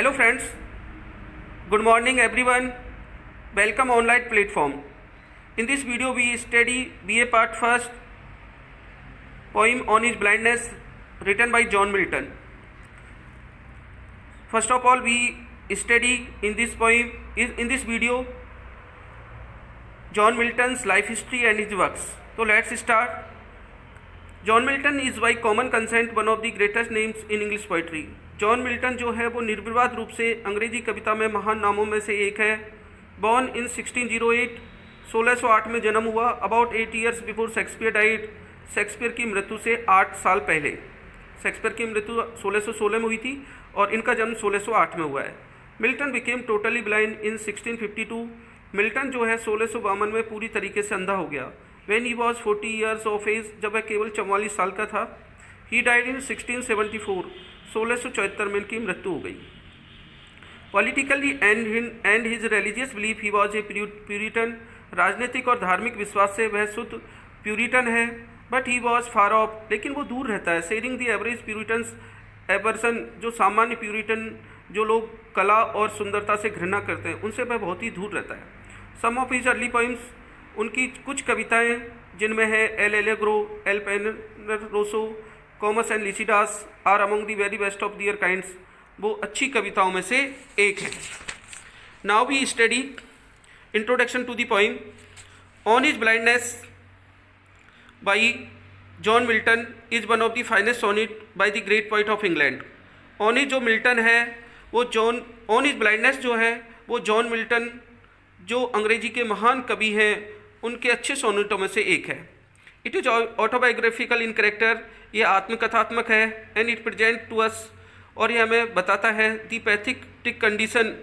Hello friends, good morning everyone. Welcome online platform. In this video we study BA part first poem on his blindness written by John Milton. First of all we study in this poem in this video John Milton's life history and his works. So let's start. John Milton is by common consent one of the greatest names in English poetry. John Milton जो है वो निर्विवाद रूप से अंग्रेजी कविता में महान नामों में से एक है। बॉर्न इन 1608, 1608 में जन्म हुआ। About 8 years before Shakespeare died, Shakespeare की मृत्यु से 8 साल पहले। शेक्सपियर की मृत्यु 1616 में हुई थी और इनका जन्म 1608 में हुआ है। मिल्टन बिकेम टोटली ब्लाइंड इन 1652। मिल्टन जो है 1652 में पूरी तरीके से अंधा हो गया। When he was 40 years of age, जब वह केवल 44 साल का था। He died in 1674, 1674 में इनकी मृत्यु हो गई। Politically and his religious belief he was a Puritan, राजनीतिक और धार्मिक विश्वास से वह शुद्ध प्यूरिटन है। But he was far off, लेकिन वो दूर रहता है। Sharing the average Puritan's aversion, जो सामान्य प्यूरिटन जो लोग कला और सुंदरता से घृणा करते हैं उनसे वह बहुत ही दूर रहता है। Some of his early poems, उनकी कुछ कविताएं जिनमें है L'Allegro, Il Penseroso, Comus and Lycidas are among the very best of their kinds, वो अच्छी कविताओं में से एक है। Now we study introduction to the poem on his blindness by John Milton is one of the finest sonnet by the great poet of England. On his जो Milton है वो ऑन हिज ब्लाइंडनेस जो है वो John Milton जो अंग्रेजी के महान कवि हैं उनके अच्छे सोनेटों में से एक है। It is autobiographical in character, ये आत्मकथात्मक है। And it present to us, और ये हमें बताता है दी पैथिक कंडीशन,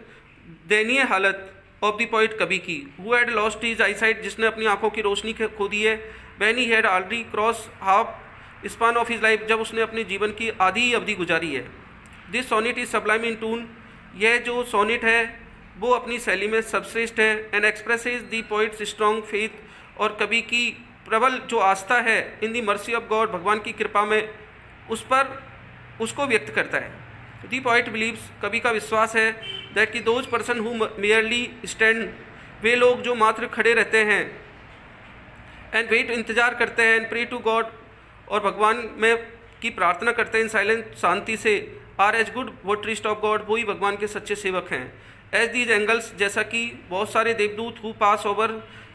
दयनीय हालत ऑफ द पोइट कवि की। Who had lost his eyesight, जिसने अपनी आंखों की रोशनी खो दी है। When he had already cross half span of his life, जब उसने अपने जीवन की आधी अवधि गुजारी है। This sonnet is sublime in tone, यह जो सोनेट है वो अपनी शैली में सर्वश्रेष्ठ है। And expresses the poets strong faith, और कवि की प्रबल जो आस्था है इन दी मर्सी ऑफ गॉड, भगवान की कृपा में उस पर उसको व्यक्त करता है। दी पोइट बिलीव्स, कवि का विश्वास है दैट कि those person who merely stand, वे लोग जो मात्र खड़े रहते हैं, एंड वेट, इंतजार करते हैं, एंड प्रे टू गॉड, और भगवान में की प्रार्थना करते हैं साइलेंट, शांति से, are as good votarist of God, वही भगवान के सच्चे सेवक हैं। एज दीज एंगल्स, जैसा कि बहुत सारे देवदूत who pass over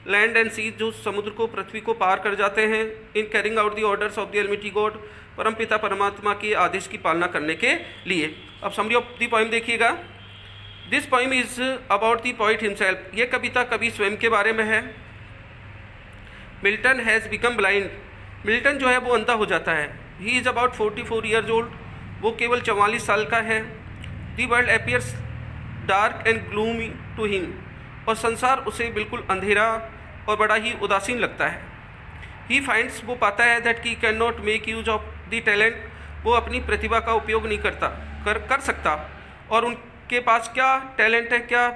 land and sea, जो समुद्र को, पृथ्वी को पार कर जाते हैं, in carrying out the orders of the almighty God, परमपिता परमात्मा के आदेश की पालना करने के लिए। अब समरी ऑफ दी पोइम देखिएगा। This poem is about the poet himself, ये कविता कवि स्वयं के बारे में है। Milton has become blind, Milton जो है वो अंधा हो जाता है। He is about 44 years old, वो केवल 44 साल का है। The world appears dark and gloomy to him, और संसार उसे बिल्कुल अंधेरा और बड़ा ही उदासीन लगता है। ही फाइंड्स, वो पाता है that he can not make use of the talent, वो अपनी प्रतिभा का उपयोग नहीं कर सकता। और उनके पास क्या टैलेंट है, क्या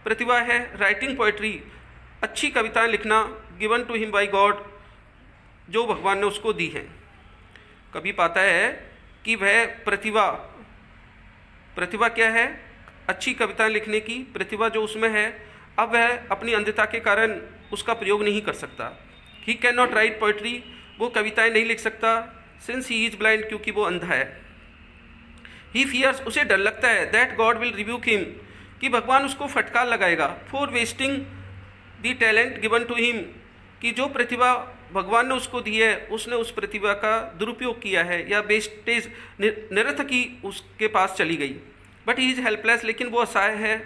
प्रतिभा है? राइटिंग पोइट्री, अच्छी कविताएं लिखना, given to him by God, जो भगवान ने उसको दी है। कभी पाता है कि वह प्रतिभा क्या है? अच्छी कविताएं लिखने की प्रतिभा जो उसमें है, अब वह अपनी अंधता के कारण उसका प्रयोग नहीं कर सकता। He can not right poetry, वो कविताएं नहीं लिख सकता, सिंस ही इज ब्लाइंड, क्योंकि वो अंधा है। ही फियर्स, उसे डर लगता है, that God will rebuke him, कि भगवान उसको फटकार लगाएगा, for wasting the talent given to him, कि जो प्रतिभा भगवान ने उसको दी है उसने उस प्रतिभा का दुरुपयोग किया है, या वेस्टेज, निरर्थक ही उसके पास चली गई। बट ही इज़ हेल्पलेस, लेकिन वो असहाय है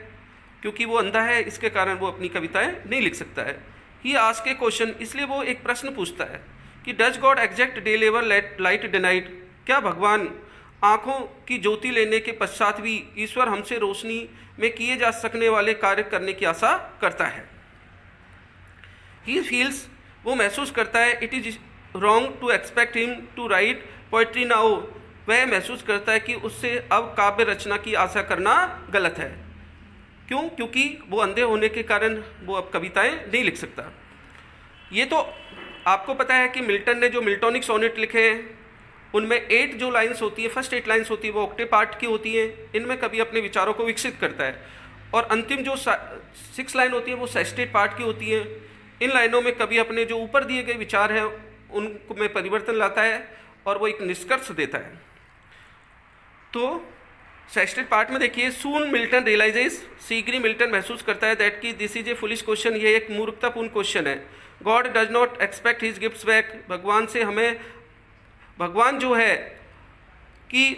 क्योंकि वो अंधा है, इसके कारण वो अपनी कविताएं नहीं लिख सकता है। ही आस्क ए क्वेश्चन, इसलिए वो एक प्रश्न पूछता है कि डज गॉड एग्जैक्ट डे लेवर लाइट डिनाइड, क्या भगवान आँखों की ज्योति लेने के पश्चात भी ईश्वर हमसे रोशनी में किए जा सकने वाले कार्य करने की आशा करता है। ही फील्स, वो महसूस करता है, it is wrong to expect him to write poetry now, वह महसूस करता है कि उससे अब काव्य रचना की आशा करना गलत है। क्यों? क्योंकि वो अंधे होने के कारण वो अब कविताएं नहीं लिख सकता। ये तो आपको पता है कि मिल्टन ने जो मिल्टोनिक सोनेट लिखे हैं उनमें 8 जो लाइंस होती है, फर्स्ट 8 लाइंस होती है वो ऑक्टेव पार्ट की होती हैं, इनमें कभी अपने विचारों को विकसित करता है। और अंतिम जो 6 लाइन होती है वो सेस्टेड पार्ट की होती है। इन लाइनों में कभी अपने जो ऊपर दिए गए विचार हैं उनको में परिवर्तन लाता है और वो एक निष्कर्ष देता है। तो सेस्टेड पार्ट में देखिए, सून मिल्टन रियलाइजेस, शीघ्र ही मिल्टन महसूस करता है दैट कि this is a foolish question, ये एक मूर्खतापूर्ण क्वेश्चन है। God does not expect his gifts back, भगवान से हमें, भगवान जो है कि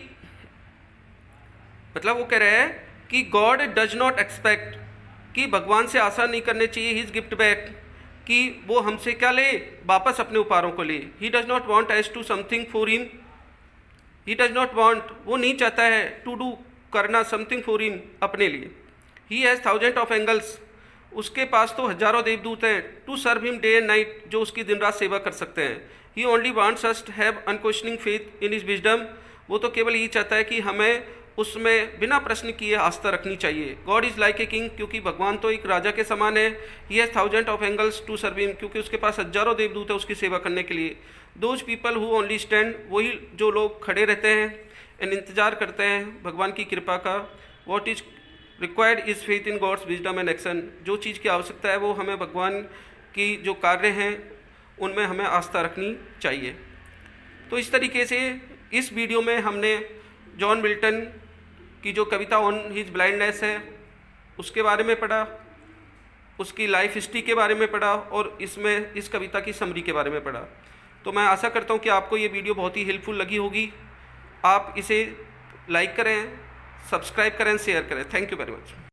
मतलब वो कह रहे हैं कि गॉड डज नॉट एक्सपेक्ट, कि भगवान से आशा नहीं करनी चाहिए हिज गिफ्ट बैक, कि वो हमसे क्या ले, वापस अपने उपहारों को ले। He does not want as to something for him, he does not want, वो नहीं चाहता है टू डू, करना समथिंग फॉर हिम, अपने लिए। He has thousand of angels, उसके पास तो हजारों देवदूत हैं, to serve him day and night, जो उसकी दिन रात सेवा कर सकते हैं। He only wants us to have unquestioning faith in his wisdom, वो तो केवल यही चाहता है कि हमें उसमें बिना प्रश्न किए आस्था रखनी चाहिए। God is like a king, क्योंकि भगवान तो एक राजा के समान है। He has thousand of angels to serve him, क्योंकि उसके पास हजारों देवदूत है उसकी सेवा करने के लिए। Those people who only stand, वही जो लोग खड़े रहते हैं एंड इंतजार करते हैं भगवान की कृपा का। What is required is faith in God's wisdom and action, जो चीज़ की आवश्यकता है वो हमें भगवान की जो कार्य हैं उनमें हमें आस्था रखनी चाहिए। तो इस तरीके से इस वीडियो में हमने जॉन मिल्टन की जो कविता ऑन हिज ब्लाइंडनेस है उसके बारे में पढ़ा, उसकी लाइफ हिस्ट्री के बारे में पढ़ा और इसमें इस कविता की समरी के बारे में पढ़ा। तो मैं आशा करता हूँ कि आपको ये वीडियो बहुत ही हेल्पफुल लगी होगी। आप इसे लाइक करें, सब्सक्राइब करें, शेयर करें। Thank you very much.